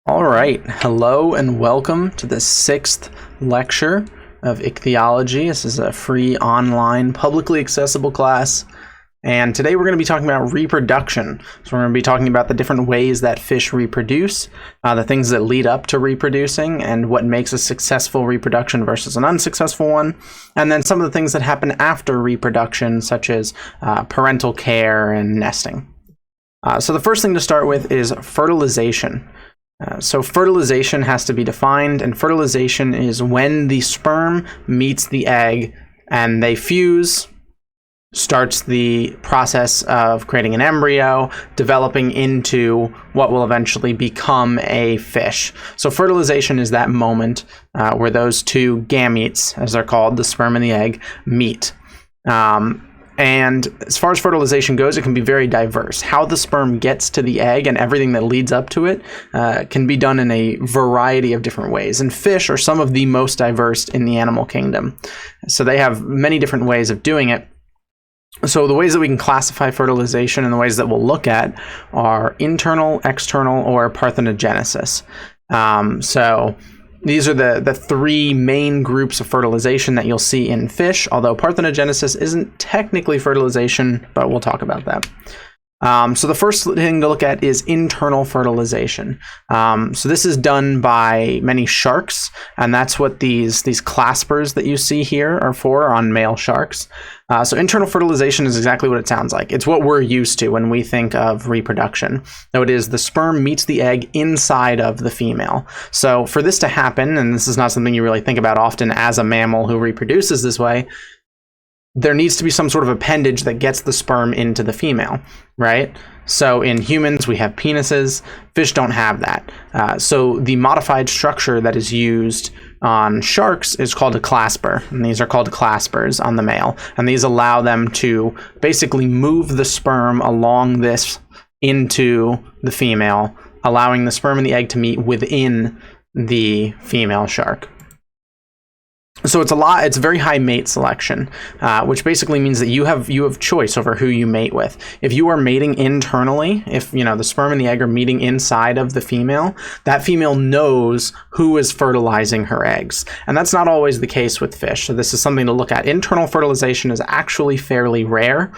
All right, hello and welcome to the 6th lecture of Ichthyology. This is a free online publicly accessible class, and today we're going to be talking about reproduction. So we're going to be talking about the different ways that fish reproduce, the things that lead up to reproducing, and what makes a successful reproduction versus an unsuccessful one, and then some of the things that happen after reproduction, such as parental care and nesting. So the first thing to start with is fertilization. So fertilization has to be defined, and fertilization is when the sperm meets the egg and they fuse, starts the process of creating an embryo, developing into what will eventually become a fish. So fertilization is that moment where those two gametes, as they're called, the sperm and the egg, meet. And as far as fertilization goes, it can be very diverse. How the sperm gets to the egg and everything that leads up to it can be done in a variety of different ways. And fish are some of the most diverse in the animal kingdom. So they have many different ways of doing it. So the ways that we can classify fertilization and the ways that we'll look at are internal, external, or parthenogenesis. So these are the three main groups of fertilization that you'll see in fish, although parthenogenesis isn't technically fertilization, but we'll talk about that. So the first thing to look at is internal fertilization. So this is done by many sharks, and that's what these claspers that you see here are for on male sharks. So internal fertilization is exactly what it sounds like. It's what we're used to when we think of reproduction. So it is the sperm meets the egg inside of the female. So for this to happen, and this is not something you really think about often as a mammal who reproduces this way, there needs to be some sort of appendage that gets the sperm into the female, right? So in humans, we have penises. Fish don't have that. So the modified structure that is used on sharks is called a clasper, and these are called claspers on the male. And these allow them to basically move the sperm along this into the female, allowing the sperm and the egg to meet within the female shark. So it's very high mate selection, which basically means that you have choice over who you mate with. If you are mating internally, if the sperm and the egg are meeting inside of the female, that female knows who is fertilizing her eggs. And that's not always the case with fish. So this is something to look at. Internal fertilization is actually fairly rare,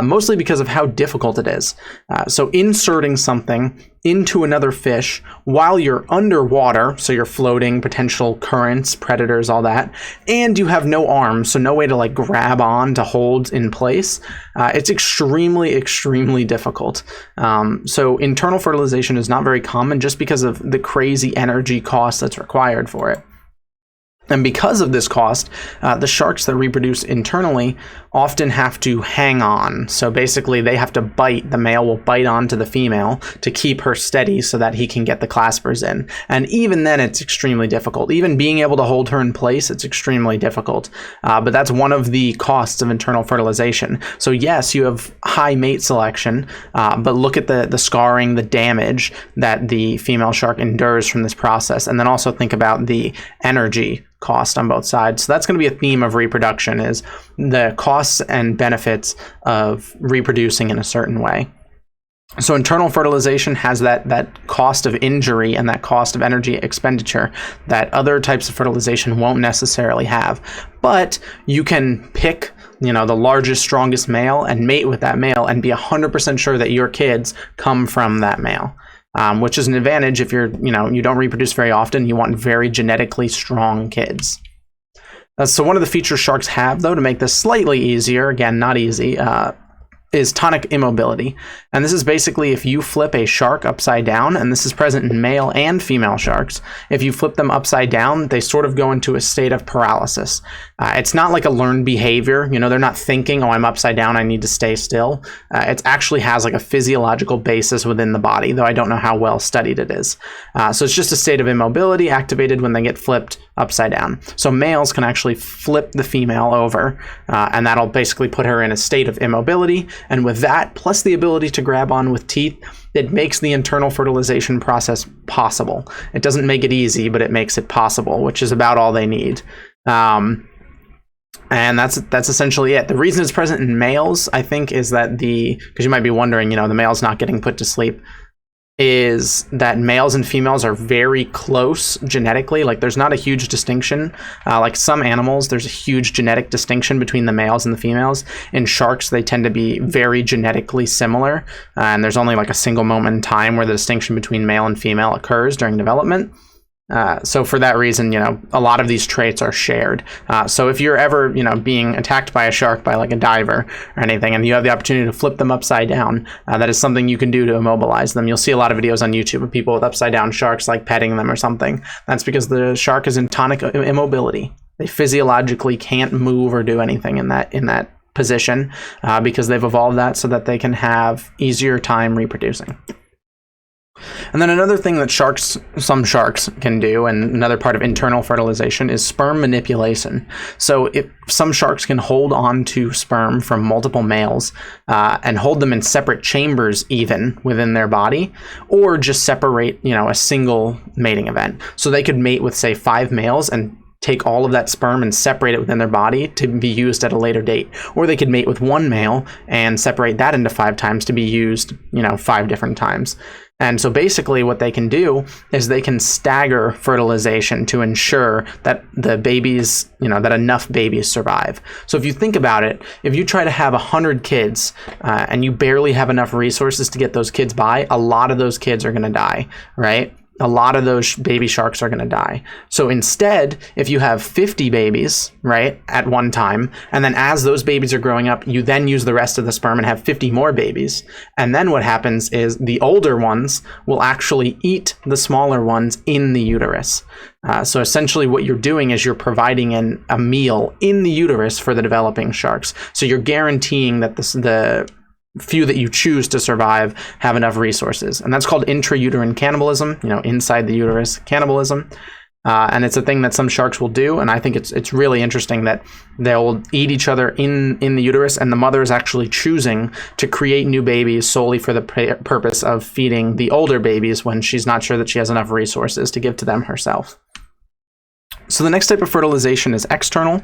mostly because of how difficult it is. So inserting something into another fish while you're underwater, so you're floating, potential currents, predators, all that, and you have no arms, so no way to grab on to hold in place. It's extremely, extremely difficult. So internal fertilization is not very common just because of the crazy energy cost that's required for it. And because of this cost, the sharks that reproduce internally often have to hang on. So basically they have to bite, the male will bite onto the female to keep her steady so that he can get the claspers in. And even then it's extremely difficult. Even being able to hold her in place, it's extremely difficult. But that's one of the costs of internal fertilization. So yes, you have high mate selection, but look at the scarring, the damage that the female shark endures from this process. And then also think about the energy cost on both sides. So that's going to be a theme of reproduction, is the costs and benefits of reproducing in a certain way. So internal fertilization has that cost of injury and that cost of energy expenditure that other types of fertilization won't necessarily have. But you can pick the largest, strongest male and mate with that male and be 100% sure that your kids come from that male. Which is an advantage if you don't reproduce very often. You want very genetically strong kids. So one of the features sharks have, though, to make this slightly easier, again, not easy, is tonic immobility. And this is basically if you flip a shark upside down, and this is present in male and female sharks, if you flip them upside down, they sort of go into a state of paralysis. It's not like a learned behavior. They're not thinking, oh, I'm upside down, I need to stay still. It actually has a physiological basis within the body, though I don't know how well studied it is. So it's just a state of immobility activated when they get flipped upside down. So males can actually flip the female over, and that'll basically put her in a state of immobility. And with that, plus the ability to grab on with teeth, it makes the internal fertilization process possible. It doesn't make it easy, but it makes it possible, which is about all they need. And that's essentially it. The reason it's present in males, I think, is that because you might be wondering, the male's not getting put to sleep. is that males and females are very close genetically. Like there's not a huge distinction. Like some animals, there's a huge genetic distinction between the males and the females. In sharks, they tend to be very genetically similar. And there's only like a single moment in time where the distinction between male and female occurs during development. So for that reason, a lot of these traits are shared. So if you're ever, being attacked by a shark by like a diver or anything, and you have the opportunity to flip them upside down, that is something you can do to immobilize them. You'll see a lot of videos on YouTube of people with upside down sharks, like petting them or something. That's because the shark is in tonic immobility. They physiologically can't move or do anything in that position because they've evolved that so that they can have easier time reproducing. And then another thing that some sharks can do, and another part of internal fertilization, is sperm manipulation. So if some sharks can hold on to sperm from multiple males and hold them in separate chambers even within their body, or just separate, a single mating event. So they could mate with, say, 5 males and take all of that sperm and separate it within their body to be used at a later date. Or they could mate with 1 male and separate that into 5 times to be used, 5 different times. And so basically what they can do is they can stagger fertilization to ensure that the babies, that enough babies survive. So if you think about it, if you try to have 100 kids and you barely have enough resources to get those kids by, a lot of those kids are going to die, right? A lot of those baby sharks are going to die. So instead, if you have 50 babies, right, at one time, and then as those babies are growing up, you then use the rest of the sperm and have 50 more babies. And then what happens is the older ones will actually eat the smaller ones in the uterus. So essentially what you're doing is you're providing a meal in the uterus for the developing sharks. So you're guaranteeing that the few that you choose to survive have enough resources. And that's called intrauterine cannibalism, inside the uterus cannibalism. And it's a thing that some sharks will do. And I think it's really interesting that they'll eat each other in the uterus, and the mother is actually choosing to create new babies solely for the purpose of feeding the older babies when she's not sure that she has enough resources to give to them herself. So the next type of fertilization is external.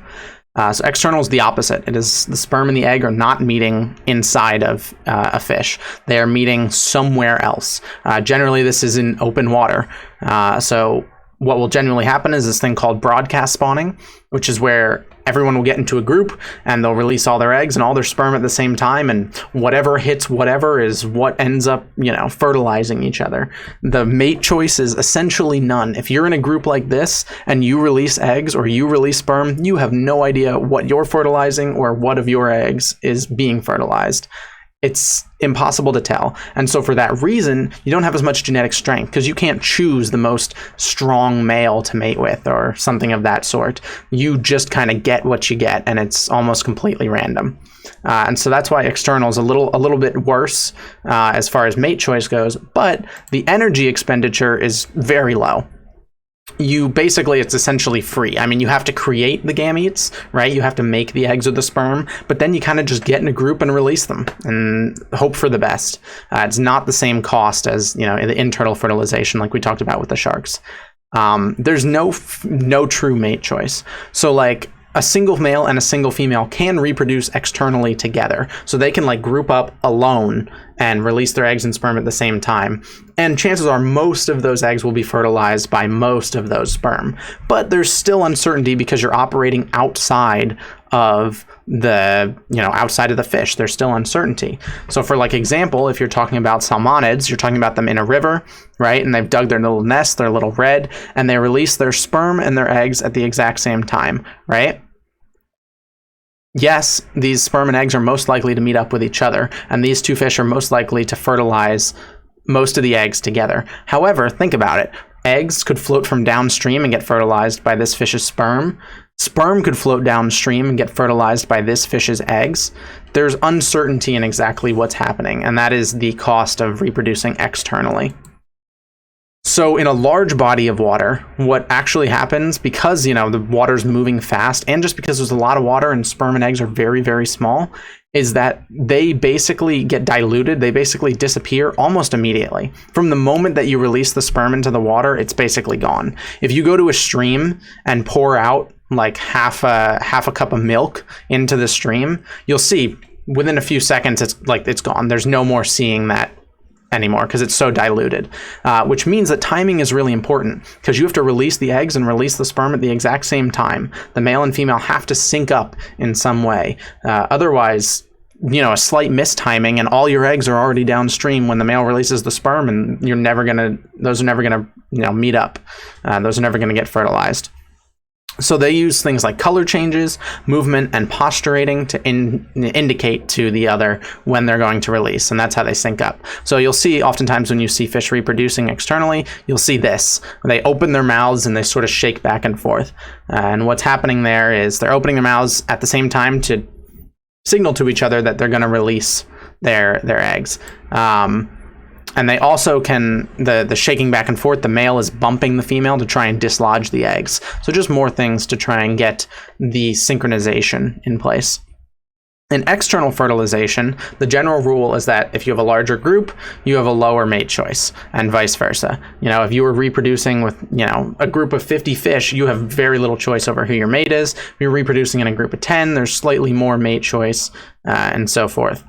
So external is the opposite. It is the sperm and the egg are not meeting inside of a fish. They are meeting somewhere else. Generally, this is in open water. So what will generally happen is this thing called broadcast spawning, which is where everyone will get into a group and they'll release all their eggs and all their sperm at the same time, and whatever hits whatever is what ends up, fertilizing each other. The mate choice is essentially none. If you're in a group like this and you release eggs or you release sperm, you have no idea what you're fertilizing or what of your eggs is being fertilized. It's impossible to tell. And so for that reason, you don't have as much genetic strength because you can't choose the most strong male to mate with or something of that sort. You just kind of get what you get, and it's almost completely random. And so that's why external is a little bit worse as far as mate choice goes, but the energy expenditure is very low. It's essentially free. I mean, you have to create the gametes, right? You have to make the eggs or the sperm, but then you kind of just get in a group and release them and hope for the best. It's not the same cost as, the internal fertilization like we talked about with the sharks. There's no true mate choice. So like a single male and a single female can reproduce externally together. So they can like group up alone and release their eggs and sperm at the same time. And chances are most of those eggs will be fertilized by most of those sperm. But there's still uncertainty because you're operating outside of outside of the fish. There's still uncertainty. So for like example, if you're talking about salmonids, you're talking about them in a river, right? And they've dug their little nest, they're little red, and they release their sperm and their eggs at the exact same time, right? Yes, these sperm and eggs are most likely to meet up with each other, and these two fish are most likely to fertilize most of the eggs together. However, think about it. Eggs could float from downstream and get fertilized by this fish's sperm. Sperm could float downstream and get fertilized by this fish's eggs. There's uncertainty in exactly what's happening, and that is the cost of reproducing externally. So in a large body of water, what actually happens, because the water's moving fast, and just because there's a lot of water and sperm and eggs are very, very small, is that they basically get diluted. They basically disappear almost immediately. From the moment that you release the sperm into the water, it's basically gone. If you go to a stream and pour out like half a cup of milk into the stream, you'll see within a few seconds it's gone. There's no more seeing that anymore because it's so diluted, which means that timing is really important because you have to release the eggs and release the sperm at the exact same time. The male and female have to sync up in some way. Otherwise, a slight mistiming and all your eggs are already downstream when the male releases the sperm, and those are never gonna meet up. Those are never gonna get fertilized. So they use things like color changes, movement, and posturating to indicate to the other when they're going to release, and that's how they sync up. So you'll see oftentimes when you see fish reproducing externally, you'll see this. They open their mouths and they sort of shake back and forth. And what's happening there is they're opening their mouths at the same time to signal to each other that they're going to release their eggs. And they also can, the shaking back and forth, the male is bumping the female to try and dislodge the eggs. So just more things to try and get the synchronization in place. In external fertilization, the general rule is that if you have a larger group, you have a lower mate choice, and vice versa. If you were reproducing with, a group of 50 fish, you have very little choice over who your mate is. If you're reproducing in a group of 10, there's slightly more mate choice, and so forth.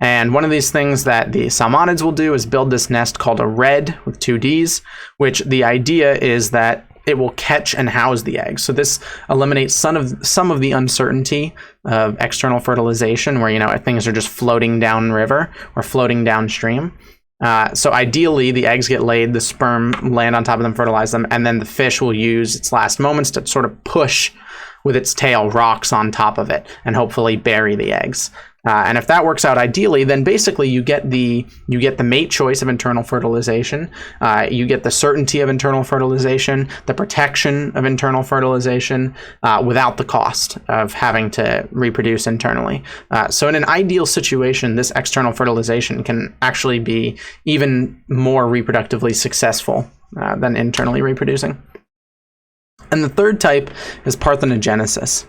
And one of these things that the salmonids will do is build this nest called a redd with 2 Ds, which the idea is that it will catch and house the eggs. So this eliminates some of the uncertainty of external fertilization where, things are just floating downriver or floating downstream. So ideally, the eggs get laid, the sperm land on top of them, fertilize them, and then the fish will use its last moments to sort of push with its tail rocks on top of it and hopefully bury the eggs. And if that works out ideally, then basically you get the mate choice of internal fertilization, you get the certainty of internal fertilization, the protection of internal fertilization, without the cost of having to reproduce internally. So in an ideal situation, this external fertilization can actually be even more reproductively successful than internally reproducing. And the third type is parthenogenesis.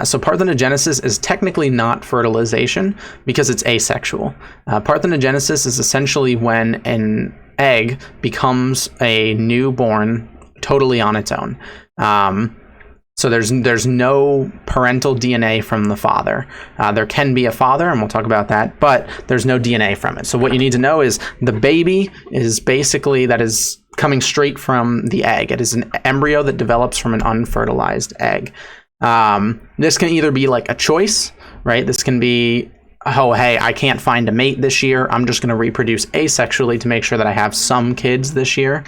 So parthenogenesis is technically not fertilization because it's asexual. Parthenogenesis is essentially when an egg becomes a newborn totally on its own. So there's no parental DNA from the father. There can be a father, and we'll talk about that, but there's no DNA from it. So what you need to know is the baby is basically, that is coming straight from the egg. It is an embryo that develops from an unfertilized egg. This can either be like a choice, right? This can be, oh, hey, I can't find a mate this year. I'm just going to reproduce asexually to make sure that I have some kids this year.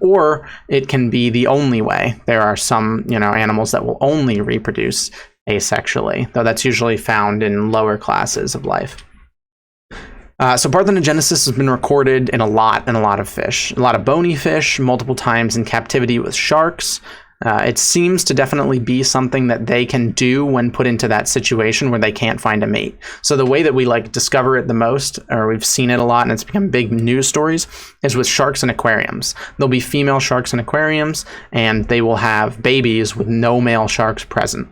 Or it can be the only way. There are some, animals that will only reproduce asexually, though that's usually found in lower classes of life. So parthenogenesis has been recorded in a lot of fish, a lot of bony fish, multiple times in captivity with sharks. It seems to definitely be something that they can do when put into that situation where they can't find a mate. So the way that we discover it the most, or we've seen it a lot and it's become big news stories, is with sharks in aquariums. There'll be female sharks in aquariums and they will have babies with no male sharks present.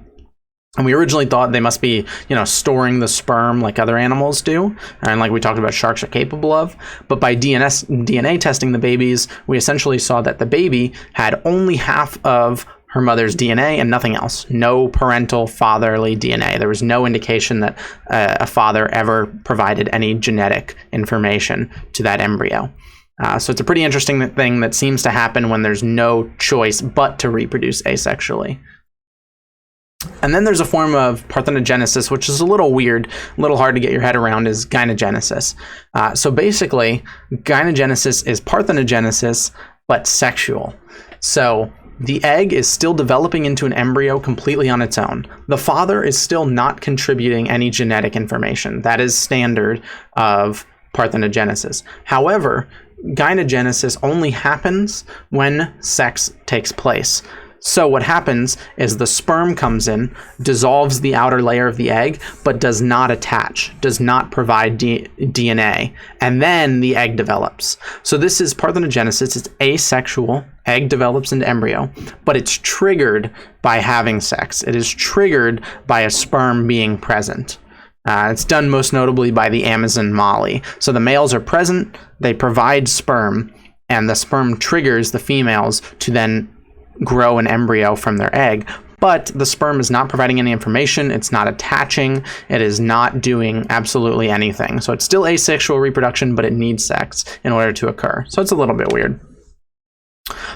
And we originally thought they must be, storing the sperm like other animals do, and like we talked about sharks are capable of. But by DNA testing the babies, we essentially saw that the baby had only half of her mother's DNA and nothing else. No parental fatherly DNA. There was no indication that a father ever provided any genetic information to that embryo. So it's a pretty interesting thing that seems to happen when there's no choice but to reproduce asexually. And then there's a form of parthenogenesis, which is a little weird, a little hard to get your head around, is gynogenesis. So basically, gynogenesis is parthenogenesis, but sexual. So the egg is still developing into an embryo completely on its own. The father is still not contributing any genetic information. That is standard of parthenogenesis. However, gynogenesis only happens when sex takes place. So what happens is the sperm comes in, dissolves the outer layer of the egg, but does not attach, does not provide DNA, and then the egg develops. So this is parthenogenesis. It's asexual. Egg develops into embryo, but it's triggered by having sex. It is triggered by a sperm being present. It's done most notably by the Amazon molly. So the males are present, they provide sperm, and the sperm triggers the females to then grow an embryo from their egg. but the sperm is not providing any information, it's not attaching, it is not doing absolutely anything. So it's still asexual reproduction, but it needs sex in order to occur. So it's a little bit weird.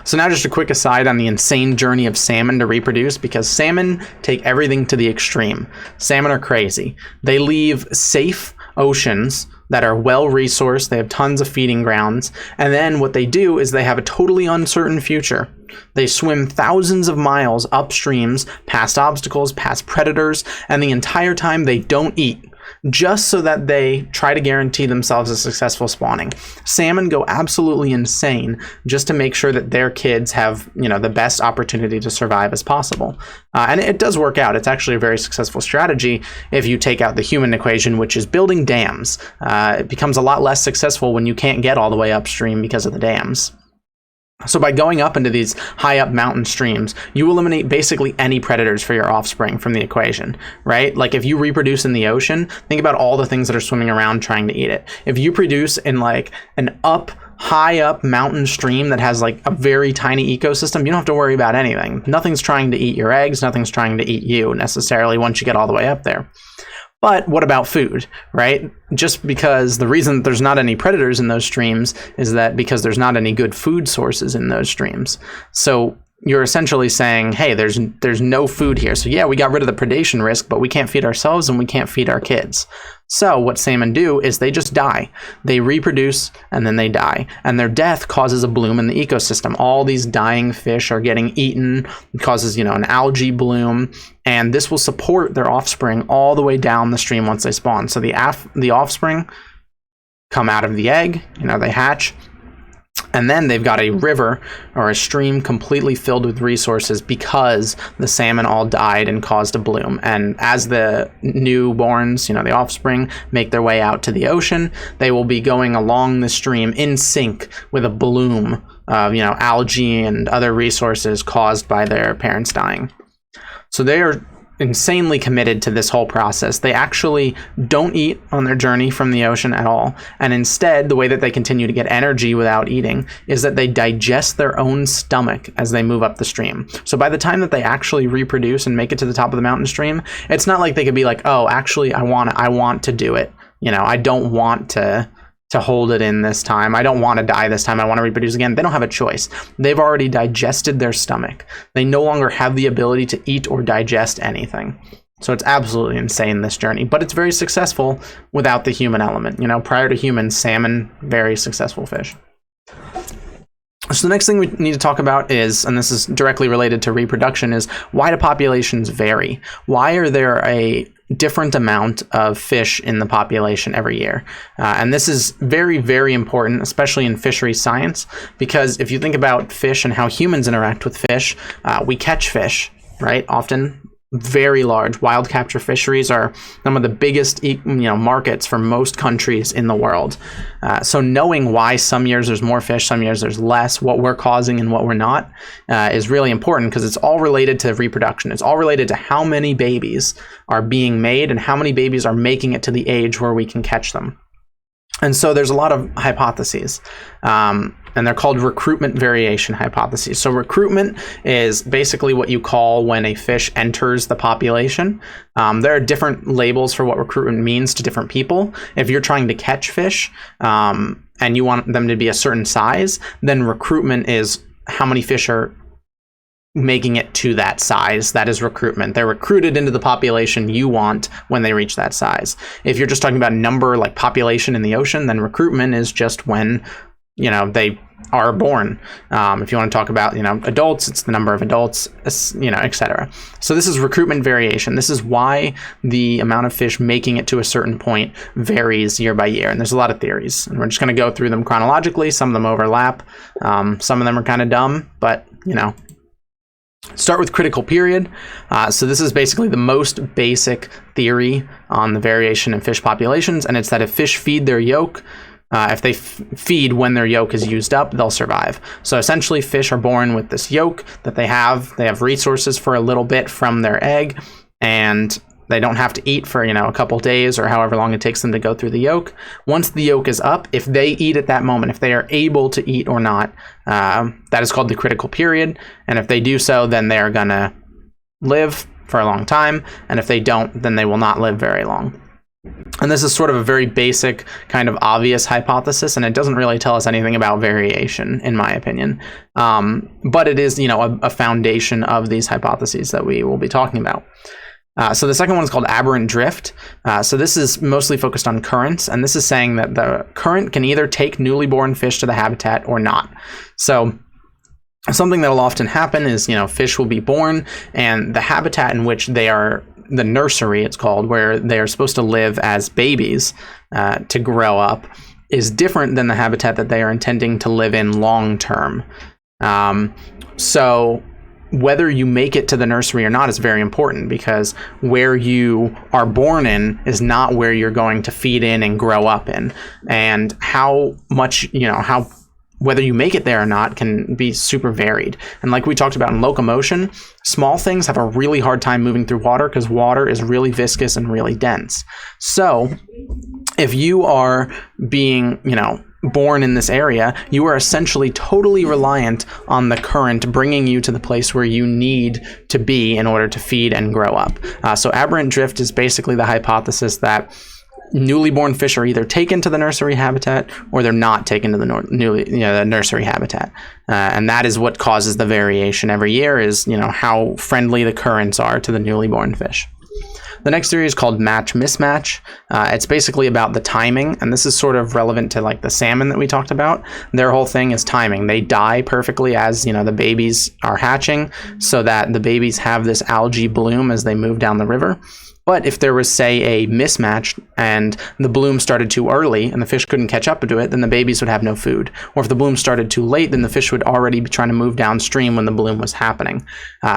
So now just a quick aside on the insane journey of salmon to reproduce, because salmon take everything to the extreme. Salmon are crazy. They leave safe oceans that are well resourced, they have tons of feeding grounds, and then what they do is they have a totally uncertain future. They swim thousands of miles upstreams, past obstacles, past predators, and the entire time they don't eat, just so that they try to guarantee themselves a successful spawning. Salmon go absolutely insane just to make sure that their kids have, the best opportunity to survive as possible. And it does work out. It's actually a very successful strategy if you take out the human equation, which is building dams. It becomes a lot less successful when you can't get all the way upstream because of the dams. So by going up into these high up mountain streams, you eliminate basically any predators for your offspring from the equation, right? Like if you reproduce in the ocean, think about all the things that are swimming around trying to eat it. If you produce in like an high up mountain stream that has like a very tiny ecosystem, you don't have to worry about anything. Nothing's trying to eat your eggs, nothing's trying to eat you necessarily once you get all the way up there. But what about food, right? Just because the reason that there's not any predators in those streams is that because there's not any good food sources in those streams. So you're essentially saying, hey, there's no food here. So yeah, we got rid of the predation risk, but we can't feed ourselves and we can't feed our kids. So what salmon do is they just die. They reproduce and then they die. And their death causes a bloom in the ecosystem. All these dying fish are getting eaten. It causes, an algae bloom. And this will support their offspring all the way down the stream once they spawn. So the offspring come out of the egg, they hatch. And then they've got a river or a stream completely filled with resources because the salmon all died and caused a bloom. And as the newborns, the offspring, make their way out to the ocean, they will be going along the stream in sync with a bloom of, algae and other resources caused by their parents dying. So they are insanely committed to this whole process. They actually don't eat on their journey from the ocean at all. And instead, the way that they continue to get energy without eating is that they digest their own stomach as they move up the stream. So by the time that they actually reproduce and make it to the top of the mountain stream, it's not like they could be like, oh, actually, I want to do it. I don't want to hold it in this time. I don't want to die this time. I want to reproduce again. They don't have a choice. They've already digested their stomach. They no longer have the ability to eat or digest anything. So it's absolutely insane, this journey. But it's very successful without the human element. Prior to humans, salmon, very successful fish. So the next thing we need to talk about is, and this is directly related to reproduction, is why do populations vary? Why are there a different amount of fish in the population every year? And this is very, very important, especially in fisheries science, because if you think about fish and how humans interact with fish, we catch fish, right? Often very large. Wild capture fisheries are some of the biggest markets for most countries in the world. So knowing why some years there's more fish, some years there's less, what we're causing and what we're not, is really important, because it's all related to reproduction. It's all related to how many babies are being made and how many babies are making it to the age where we can catch them. And so there's a lot of hypotheses, and they're called recruitment variation hypotheses. So recruitment is basically what you call when a fish enters the population. There are different labels for what recruitment means to different people. If you're trying to catch fish and you want them to be a certain size, then recruitment is how many fish are making it to that size. That is recruitment. They're recruited into the population you want when they reach that size. If you're just talking about number, like population in the ocean, then recruitment is just when they are born. If you want to talk about adults, it's the number of adults, etc. So this is recruitment variation. This is why the amount of fish making it to a certain point varies year by year, and there's a lot of theories, and we're just going to go through them chronologically. Some of them overlap, some of them are kind of dumb, but start with critical period. So this is basically the most basic theory on the variation in fish populations, and it's that if fish feed their yolk, if they feed when their yolk is used up, they'll survive. So essentially, fish are born with this yolk that they have resources for a little bit from their egg, and they don't have to eat for a couple days or however long it takes them to go through the yolk. Once the yolk is up, if they eat at that moment, if they are able to eat or not, that is called the critical period. And if they do so, then they are gonna live for a long time, and if they don't, then they will not live very long. And this is sort of a very basic, kind of obvious hypothesis, and it doesn't really tell us anything about variation, in my opinion. But it is, a foundation of these hypotheses that we will be talking about. So the second one is called aberrant drift. So this is mostly focused on currents, and this is saying that the current can either take newly born fish to the habitat or not. So something that will often happen is, fish will be born, and the habitat in which they are, the nursery it's called, where they are supposed to live as babies to grow up, is different than the habitat that they are intending to live in long term. So whether you make it to the nursery or not is very important, because where you are born in is not where you're going to feed in and grow up in. And how much, whether you make it there or not can be super varied. And like we talked about in locomotion, small things have a really hard time moving through water because water is really viscous and really dense. So if you are being, born in this area, you are essentially totally reliant on the current bringing you to the place where you need to be in order to feed and grow up. So aberrant drift is basically the hypothesis that newly born fish are either taken to the nursery habitat or they're not taken to the the nursery habitat, and that is what causes the variation every year, is how friendly the currents are to the newly born fish. The next theory is called match mismatch. It's basically about the timing, and this is sort of relevant to like the salmon that we talked about. Their whole thing is timing. They die perfectly as the babies are hatching, so that the babies have this algae bloom as they move down the river. But if there was, say, a mismatch and the bloom started too early and the fish couldn't catch up to it, then the babies would have no food. Or if the bloom started too late, then the fish would already be trying to move downstream when the bloom was happening.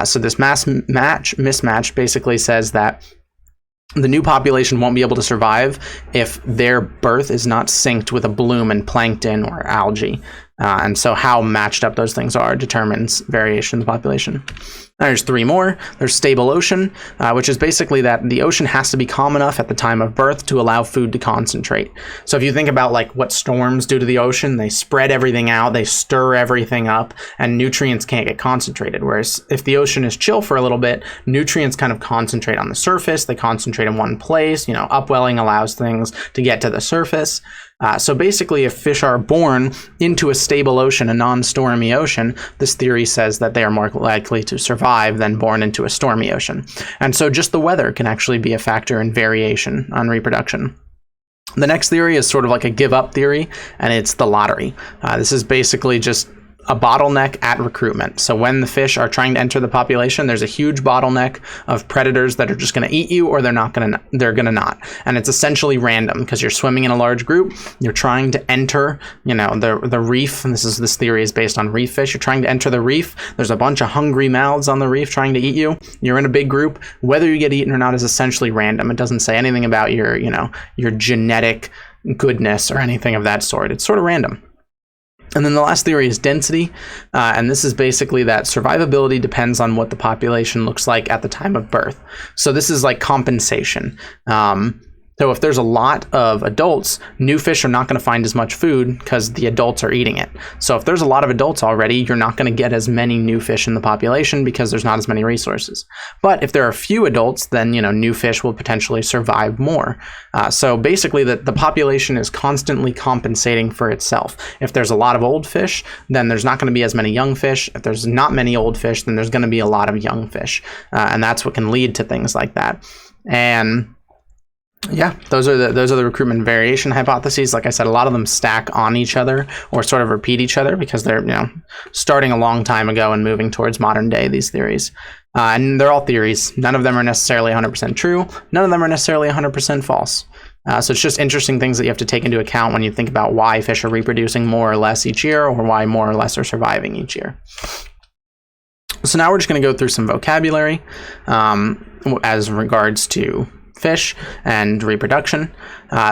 So this mismatch basically says that the new population won't be able to survive if their birth is not synced with a bloom in plankton or algae. And so how matched up those things are determines variation in the population. Now there's three more. There's stable ocean, which is basically that the ocean has to be calm enough at the time of birth to allow food to concentrate. So if you think about like what storms do to the ocean, they spread everything out, they stir everything up, and nutrients can't get concentrated. Whereas if the ocean is chill for a little bit, nutrients kind of concentrate on the surface, they concentrate in one place. Upwelling allows things to get to the surface. So basically, if fish are born into a stable ocean, a non-stormy ocean, this theory says that they are more likely to survive than born into a stormy ocean. And so just the weather can actually be a factor in variation on reproduction. The next theory is sort of like a give-up theory, and it's the lottery. This is basically just a bottleneck at recruitment. So when the fish are trying to enter the population, there's a huge bottleneck of predators that are just going to eat you, or they're going to not. And it's essentially random because you're swimming in a large group. You're trying to enter, the reef. And this theory is based on reef fish. You're trying to enter the reef. There's a bunch of hungry mouths on the reef trying to eat you. You're in a big group. Whether you get eaten or not is essentially random. It doesn't say anything about your genetic goodness or anything of that sort. It's sort of random. And then the last theory is density, and this is basically that survivability depends on what the population looks like at the time of birth. So this is like compensation. So if there's a lot of adults, new fish are not going to find as much food because the adults are eating it. So if there's a lot of adults already, you're not going to get as many new fish in the population because there's not as many resources. But if there are few adults, then new fish will potentially survive more. So basically, the population is constantly compensating for itself. If there's a lot of old fish, then there's not going to be as many young fish. If there's not many old fish, then there's going to be a lot of young fish, and that's what can lead to things like that. And yeah, those are the recruitment variation hypotheses. Like I said, a lot of them stack on each other or sort of repeat each other because they're starting a long time ago and moving towards modern day, these theories. And they're all theories. None of them are necessarily 100% true. None of them are necessarily 100% false. So it's just interesting things that you have to take into account when you think about why fish are reproducing more or less each year, or why more or less are surviving each year. So now we're just going to go through some vocabulary as regards to fish and reproduction.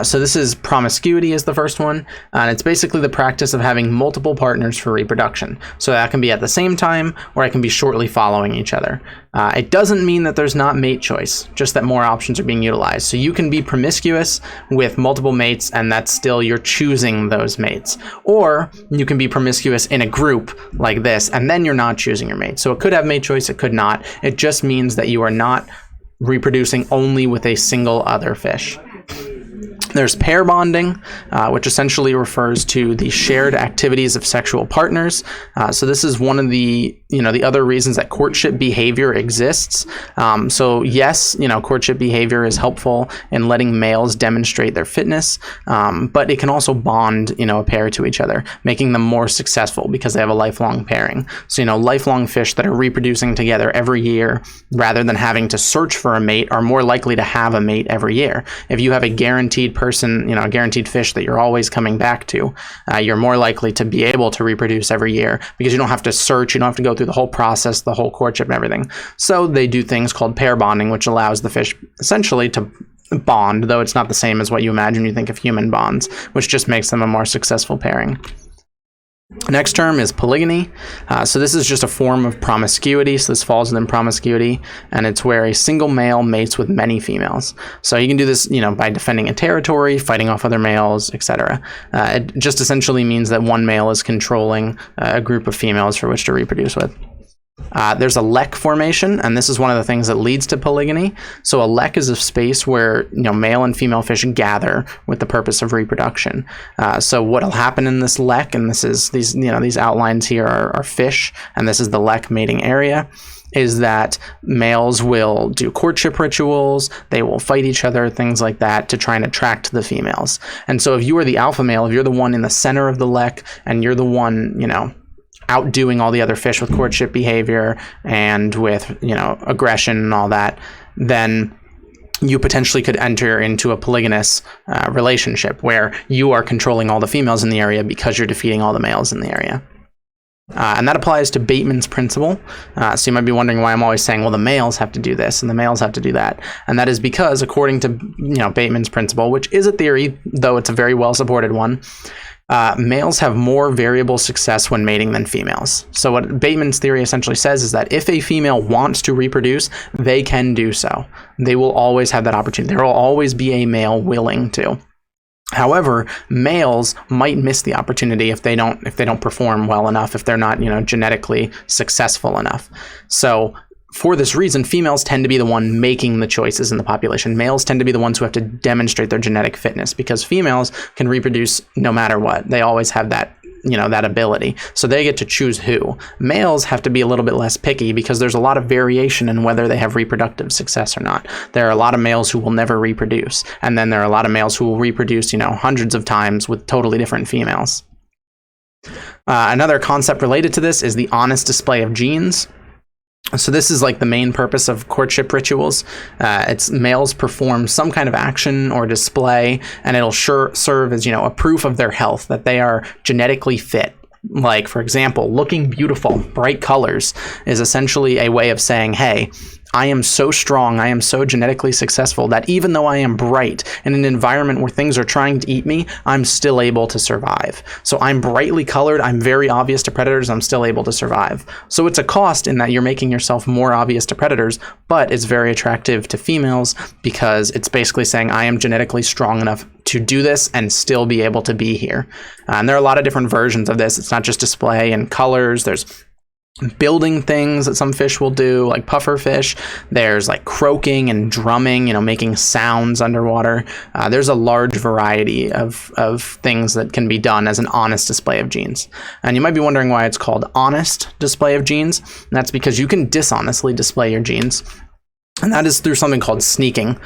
So this is promiscuity is the first one, and it's basically the practice of having multiple partners for reproduction. So that can be at the same time, or it can be shortly following each other. It doesn't mean that there's not mate choice, just that more options are being utilized. So you can be promiscuous with multiple mates, and that's still you're choosing those mates. Or you can be promiscuous in a group like this, and then you're not choosing your mate. So it could have mate choice, it could not. It just means that you are not reproducing only with a single other fish. There's pair bonding, which essentially refers to the shared activities of sexual partners. So this is one of the other reasons that courtship behavior exists. So yes, courtship behavior is helpful in letting males demonstrate their fitness, but it can also bond, a pair to each other, making them more successful because they have a lifelong pairing. So, lifelong fish that are reproducing together every year rather than having to search for a mate are more likely to have a mate every year. If you have a guaranteed person, a guaranteed fish that you're always coming back to, you're more likely to be able to reproduce every year because you don't have to search, you don't have to go through the whole process, the whole courtship and everything. So they do things called pair bonding, which allows the fish essentially to bond, though it's not the same as what you imagine you think of human bonds, which just makes them a more successful pairing. Next term is polygyny. So this is just a form of promiscuity. So this falls within promiscuity, and it's where a single male mates with many females. So you can do this, by defending a territory, fighting off other males, etc. It just essentially means that one male is controlling a group of females for which to reproduce with. There's a lek formation, and this is one of the things that leads to polygyny. So a lek is a space where male and female fish gather with the purpose of reproduction. So what'll happen in this lek, and this is these outlines here are fish, and this is the lek mating area, is that males will do courtship rituals, they will fight each other, things like that, to try and attract the females. And so if you are the alpha male, if you're the one in the center of the lek, and you're the one, outdoing all the other fish with courtship behavior and with, aggression and all that, then you potentially could enter into a polygynous relationship where you are controlling all the females in the area because you're defeating all the males in the area. And that applies to Bateman's principle. So you might be wondering why I'm always saying, well, the males have to do this and the males have to do that. And that is because according to Bateman's principle, which is a theory, though it's a very well supported one, males have more variable success when mating than females. So what Bateman's theory essentially says is that if a female wants to reproduce, they can do so. They will always have that opportunity. There will always be a male willing to. However, males might miss the opportunity if they don't perform well enough, if they're not, genetically successful enough. So for this reason, females tend to be the one making the choices in the population. Males tend to be the ones who have to demonstrate their genetic fitness because females can reproduce no matter what. They always have that, that ability. So they get to choose who. Males have to be a little bit less picky because there's a lot of variation in whether they have reproductive success or not. There are a lot of males who will never reproduce. And then there are a lot of males who will reproduce, hundreds of times with totally different females. Another concept related to this is the honest display of genes. So this is like the main purpose of courtship rituals. It's males perform some kind of action or display, and it'll serve as, a proof of their health, that they are genetically fit. Like, for example, looking beautiful, bright colors is essentially a way of saying, hey, I am so strong, I am so genetically successful that even though I am bright in an environment where things are trying to eat me, I'm still able to survive. So I'm brightly colored, I'm very obvious to predators, I'm still able to survive. So it's a cost in that you're making yourself more obvious to predators, but it's very attractive to females because it's basically saying I am genetically strong enough to do this and still be able to be here. And there are a lot of different versions of this. It's not just display and colors. There's building things that some fish will do, like puffer fish. There's like croaking and drumming, making sounds underwater. There's a large variety of things that can be done as an honest display of genes. And you might be wondering why it's called honest display of genes. And that's because you can dishonestly display your genes. And that is through something called sneaking.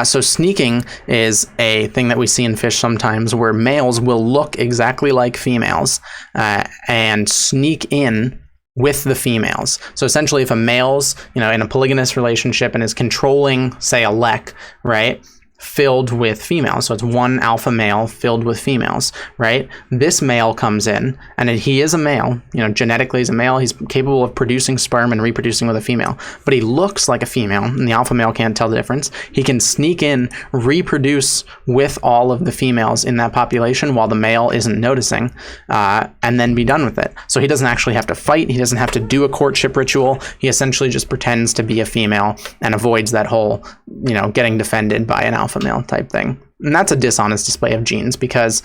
So sneaking is a thing that we see in fish sometimes where males will look exactly like females and sneak in with the females. So essentially, if a male's, in a polygynous relationship and is controlling, say, a lek, right? filled with females. So it's one alpha male filled with females, right? This male comes in, and he is a male, genetically he's a male. He's capable of producing sperm and reproducing with a female, but he looks like a female, and the alpha male can't tell the difference. He can sneak in, reproduce with all of the females in that population while the male isn't noticing, and then be done with it. So he doesn't actually have to fight. He doesn't have to do a courtship ritual. He essentially just pretends to be a female and avoids that whole, getting defended by an alpha male type thing. And that's a dishonest display of genes, because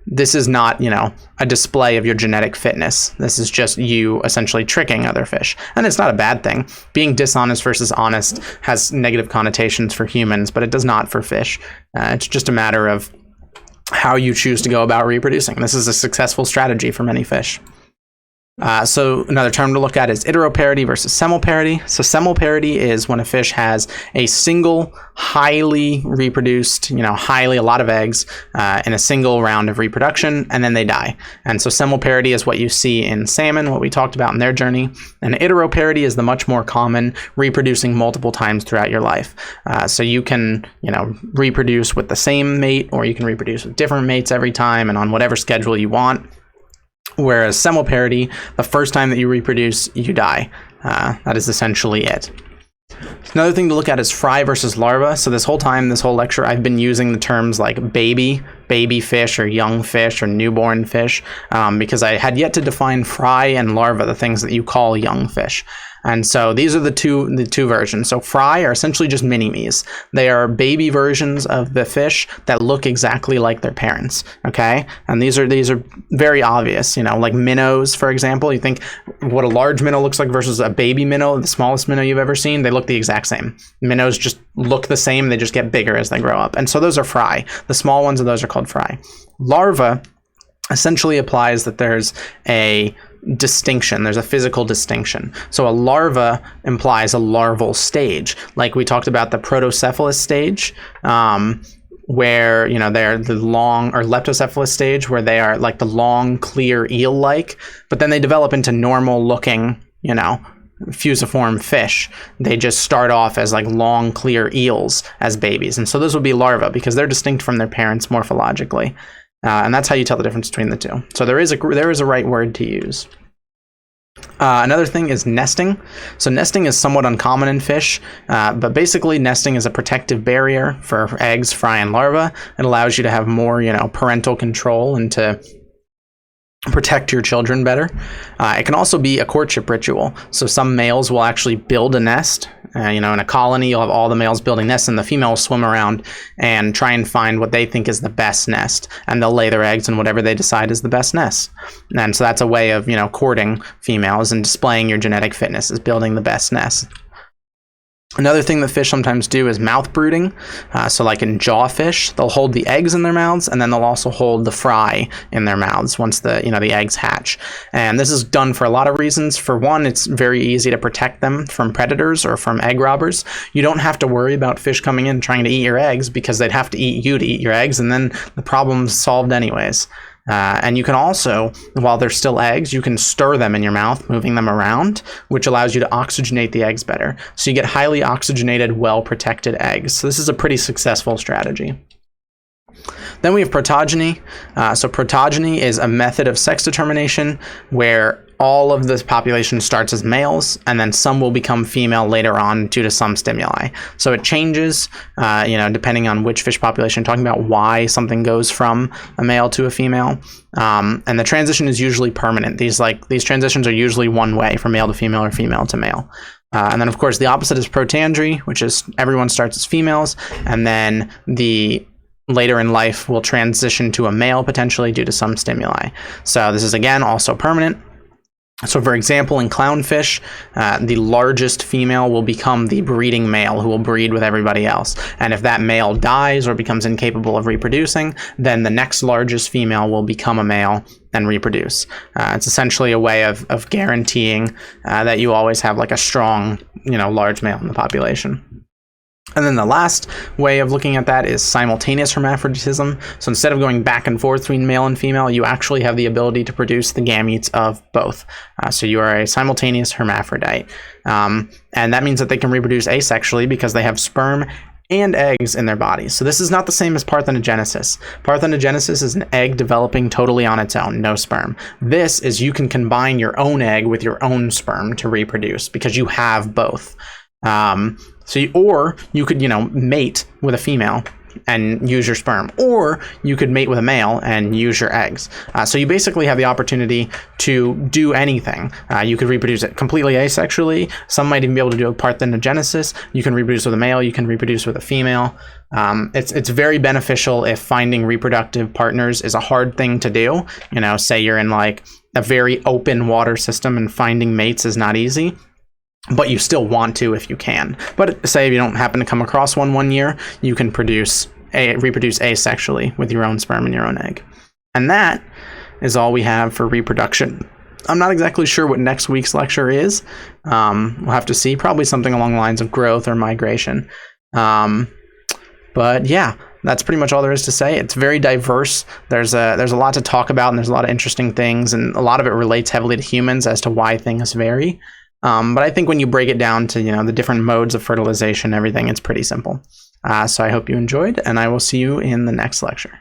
this is not, a display of your genetic fitness. This is just you essentially tricking other fish. And it's not a bad thing. Being dishonest versus honest has negative connotations for humans, but it does not for fish. It's just a matter of how you choose to go about reproducing. This is a successful strategy for many fish. So another term to look at is iteroparity versus semelparity. So semelparity is when a fish has a single highly reproduced, a lot of eggs in a single round of reproduction, and then they die. And so semelparity is what you see in salmon, what we talked about in their journey. And iteroparity is the much more common, reproducing multiple times throughout your life. So you can, reproduce with the same mate, or you can reproduce with different mates every time and on whatever schedule you want. Whereas semelparity, the first time that you reproduce, you die. That is essentially it. Another thing to look at is fry versus larva. So this whole lecture, I've been using the terms like baby fish, or young fish, or newborn fish, because I had yet to define fry and larva, the things that you call young fish. And so these are the two versions. So fry are essentially just mini-me's. They are baby versions of the fish that look exactly like their parents. Okay, and these are very obvious. Like minnows, for example. You think what a large minnow looks like versus a baby minnow, the smallest minnow you've ever seen. They look the exact same. Minnows just look the same. They just get bigger as they grow up. And so those are fry. The small ones of those are called fry. Larva essentially applies that there's a distinction. There's a physical distinction. So a larva implies a larval stage, like we talked about the protocephalus stage, where they're the long, or leptocephalus stage, where they are like the long, clear eel-like, but then they develop into normal looking, fusiform fish. They just start off as like long, clear eels as babies, and so those would be larvae because they're distinct from their parents morphologically. And that's how you tell the difference between the two. So there is a right word to use. Another thing is nesting. So nesting is somewhat uncommon in fish, but basically nesting is a protective barrier for eggs, fry, and larvae. It allows you to have more, parental control and to protect your children better. It can also be a courtship ritual. So some males will actually build a nest. In a colony, you'll have all the males building nests, and the female will swim around and try and find what they think is the best nest, and they'll lay their eggs in whatever they decide is the best nest. And so that's a way of, courting females and displaying your genetic fitness, is building the best nest. Another thing that fish sometimes do is mouth brooding. So like in jawfish, they'll hold the eggs in their mouths, and then they'll also hold the fry in their mouths once the eggs hatch. And this is done for a lot of reasons. For one, it's very easy to protect them from predators or from egg robbers. You don't have to worry about fish coming in trying to eat your eggs, because they'd have to eat you to eat your eggs, and then the problem's solved anyways. And you can also, while they're still eggs, you can stir them in your mouth, moving them around, which allows you to oxygenate the eggs better. So you get highly oxygenated, well-protected eggs. So this is a pretty successful strategy. Then we have protogeny. So protogeny is a method of sex determination where all of this population starts as males, and then some will become female later on due to some stimuli. So it changes, depending on which fish population you're talking about, why something goes from a male to a female. And the transition is usually permanent. These transitions are usually one way, from male to female or female to male. And then, of course, the opposite is protandry, which is everyone starts as females, and then later in life will transition to a male potentially due to some stimuli. So this is, again, also permanent. So for example, in clownfish, the largest female will become the breeding male who will breed with everybody else. And if that male dies or becomes incapable of reproducing, then the next largest female will become a male and reproduce. It's essentially a way of guaranteeing that you always have like a strong, large male in the population. And then the last way of looking at that is simultaneous hermaphroditism. So instead of going back and forth between male and female, you actually have the ability to produce the gametes of both. So you are a simultaneous hermaphrodite. And that means that they can reproduce asexually because they have sperm and eggs in their bodies. So this is not the same as parthenogenesis. Parthenogenesis is an egg developing totally on its own, no sperm. This is you can combine your own egg with your own sperm to reproduce because you have both. Or you could, mate with a female and use your sperm, or you could mate with a male and use your eggs. So you basically have the opportunity to do anything. You could reproduce it completely asexually. Some might even be able to do a parthenogenesis. You can reproduce with a male, you can reproduce with a female. It's very beneficial if finding reproductive partners is a hard thing to do. Say you're in like a very open water system and finding mates is not easy, but you still want to if you can. But say if you don't happen to come across one year, you can reproduce asexually with your own sperm and your own egg. And that is all we have for reproduction. I'm not exactly sure what next week's lecture is. We'll have to see. Probably something along the lines of growth or migration. But yeah, that's pretty much all there is to say. It's very diverse. There's a lot to talk about, and there's a lot of interesting things, and a lot of it relates heavily to humans as to why things vary. But I think when you break it down to, the different modes of fertilization and everything, it's pretty simple. So I hope you enjoyed, and I will see you in the next lecture.